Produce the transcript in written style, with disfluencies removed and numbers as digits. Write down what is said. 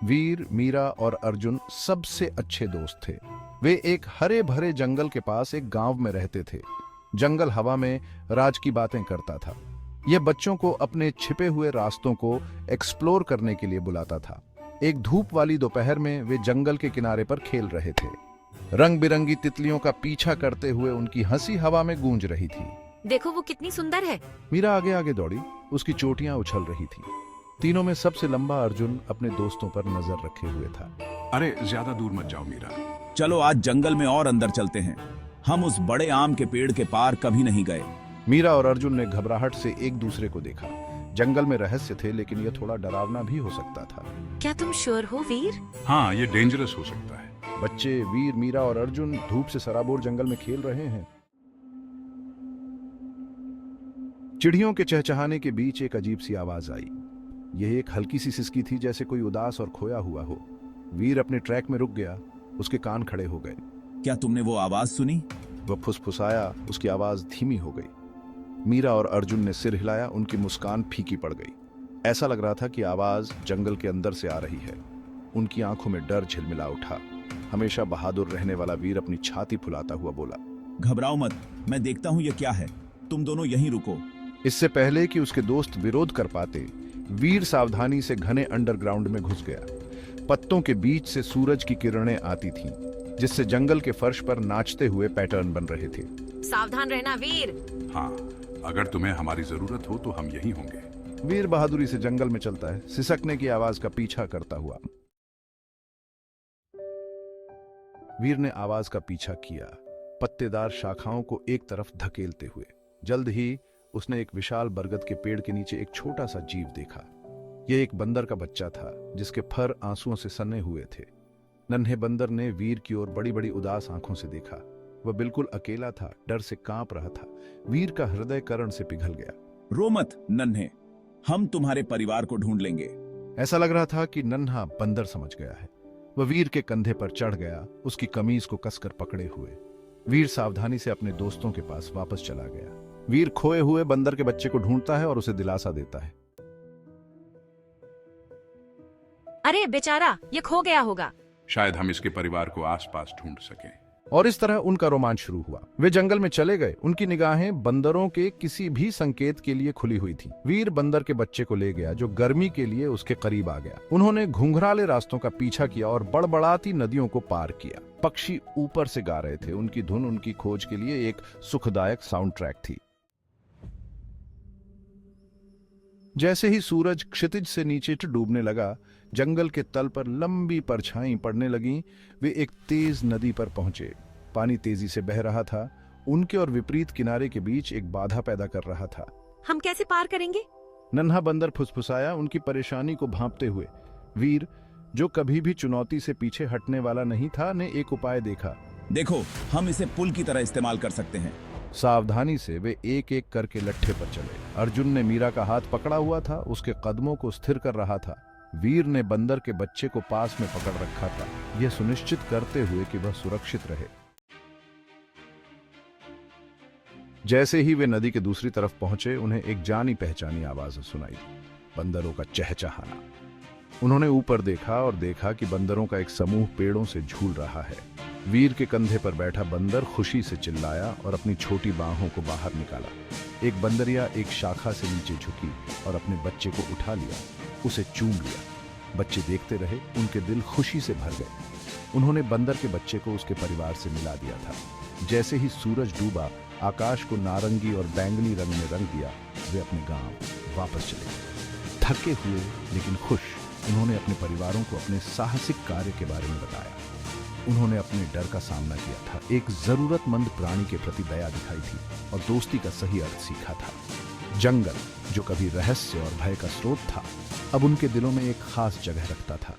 वीर, मीरा और अर्जुन सबसे अच्छे दोस्त थे। वे एक हरे भरे जंगल के पास एक गांव में रहते थे। जंगल हवा में राज की बातें करता था। यह बच्चों को अपने छिपे हुए रास्तों को एक्सप्लोर करने के लिए बुलाता था। एक धूप वाली दोपहर में वे जंगल के किनारे पर खेल रहे थे। रंग बिरंगी तितलियों का पीछा करते हुए उनकी हंसी हवा में गूंज रही थी। देखो वो कितनी सुंदर है। मीरा आगे आगे दौड़ी, उसकी चोटियां उछल रही थी। तीनों में सबसे लंबा अर्जुन अपने दोस्तों पर नजर रखे हुए था। अरे ज्यादा दूर मत जाओ मीरा। चलो आज जंगल में और अंदर चलते हैं। हम उस बड़े आम के पेड़ के पार कभी नहीं गए। मीरा और अर्जुन ने घबराहट से एक दूसरे को देखा। जंगल में रहस्य थे, लेकिन यह थोड़ा डरावना भी हो सकता था। क्या तुम श्योर हो वीर? हाँ, ये डेंजरस हो सकता है। बच्चे वीर, मीरा और अर्जुन धूप से सराबोर जंगल में खेल रहे हैं। चिड़ियों के चहचहाने के बीच एक अजीब सी आवाज आई। यह एक हल्की सी सिसकी थी, जैसे कोई उदास और खोया हुआ हो। वीर अपने ट्रैक में रुक गया, उसके कान खड़े हो गए। क्या तुमने वो आवाज सुनी? वह फुसफुसाया, उसकी आवाज धीमी हो गई। मीरा और अर्जुन ने सिर हिलाया, उनकी मुस्कान फीकी पड़ गई। ऐसा लग रहा था कि आवाज जंगल के अंदर से आ रही है। उनकी आंखों में डर झिलमिला उठा। हमेशा बहादुर रहने वाला वीर अपनी छाती फुलाता हुआ बोला, घबराओ मत, मैं देखता हूँ ये क्या है। तुम दोनों यहीं रुको। इससे पहले कि उसके दोस्त विरोध कर पाते, वीर सावधानी से घने अंडरग्राउंड में घुस गया। पत्तों के बीच से सूरज की किरणें आती थीं, जिससे जंगल के फर्श पर नाचते हुए पैटर्न बन रहे थे। सावधान रहना वीर। हाँ, अगर तुम्हें हमारी जरूरत हो तो हम यहीं होंगे। वीर बहादुरी से जंगल में चलता है, सिसकने की आवाज का पीछा करता हुआ। वीर ने आवाज का पीछा किया, पत्तेदार शाखाओं को एक तरफ धकेलते हुए। जल्द ही उसने एक विशाल बरगद के पेड़ के नीचे एक छोटा सा जीव देखा। यह एक बंदर का बच्चा था, जिसके फर आंसुओं से सने हुए थे। नन्हे बंदर ने वीर की ओर बड़ी बड़ी उदास आंखों से देखा। वह बिल्कुल अकेला था, डर से कांप रहा था। वीर का हृदय कर्ण से पिघल गया। रो मत नन्हे, हम तुम्हारे परिवार को ढूंढ लेंगे। ऐसा लग रहा था कि नन्हा बंदर समझ गया है। वह वीर के कंधे पर चढ़ गया, उसकी कमीज को कसकर पकड़े हुए। वीर सावधानी से अपने दोस्तों के पास वापस चला गया। वीर खोए हुए बंदर के बच्चे को ढूंढता है और उसे दिलासा देता है। अरे बेचारा, ये खो गया होगा। शायद हम इसके परिवार को आसपास ढूंढ सकें। और इस तरह उनका रोमांच शुरू हुआ। वे जंगल में चले गए। उनकी निगाहें बंदरों के किसी भी संकेत के लिए खुली हुई थी। वीर बंदर के बच्चे को ले गया, जो गर्मी के लिए उसके करीब आ गया। उन्होंने घुंघराले रास्तों का पीछा किया और बड़बड़ाती नदियों को पार किया। पक्षी ऊपर से गा रहे थे। उनकी धुन उनकी खोज के लिए एक सुखदायक साउंड ट्रैक थी। जैसे ही सूरज क्षितिज से नीचे डूबने लगा, जंगल के तल पर लंबी परछाई पड़ने लगी। वे एक तेज नदी पर पहुंचे। पानी तेजी से बह रहा था, उनके और विपरीत किनारे के बीच एक बाधा पैदा कर रहा था। हम कैसे पार करेंगे? नन्हा बंदर फुसफुसाया, उनकी परेशानी को भांपते हुए। वीर, जो कभी भी चुनौती से पीछे हटने वाला नहीं था, ने एक उपाय देखा। देखो, हम इसे पुल की तरह इस्तेमाल कर सकते हैं। सावधानी से वे एक एक करके लट्ठे पर चले। अर्जुन ने मीरा का हाथ पकड़ा हुआ था, उसके कदमों को स्थिर कर रहा था। वीर ने बंदर के बच्चे को पास में पकड़ रखा था, यह सुनिश्चित करते हुए कि वह सुरक्षित रहे। जैसे ही वे नदी के दूसरी तरफ पहुंचे, उन्हें एक जानी पहचानी आवाज सुनाई, बंदरों का चहचहाना। उन्होंने ऊपर देखा और देखा कि बंदरों का एक समूह पेड़ों से झूल रहा है। वीर के कंधे पर बैठा बंदर खुशी से चिल्लाया और अपनी छोटी बाहों को बाहर निकाला। एक बंदरिया एक शाखा से नीचे झुकी और अपने बच्चे को उठा लिया, उसे चूम लिया। बच्चे देखते रहे, उनके दिल खुशी से भर गए। उन्होंने बंदर के बच्चे को उसके परिवार से मिला दिया था। जैसे ही सूरज डूबा, आकाश को नारंगी और बैंगनी रंग में रंग दिया। वे अपने गांव वापस चले गए, थके हुए लेकिन खुश। उन्होंने अपने परिवारों को अपने साहसिक कार्य के बारे में बताया। उन्होंने अपने डर का सामना किया था, एक जरूरतमंद प्राणी के प्रति दया दिखाई थी और दोस्ती का सही अर्थ सीखा था। जंगल, जो कभी रहस्य और भय का स्रोत था, अब उनके दिलों में एक खास जगह रखता था।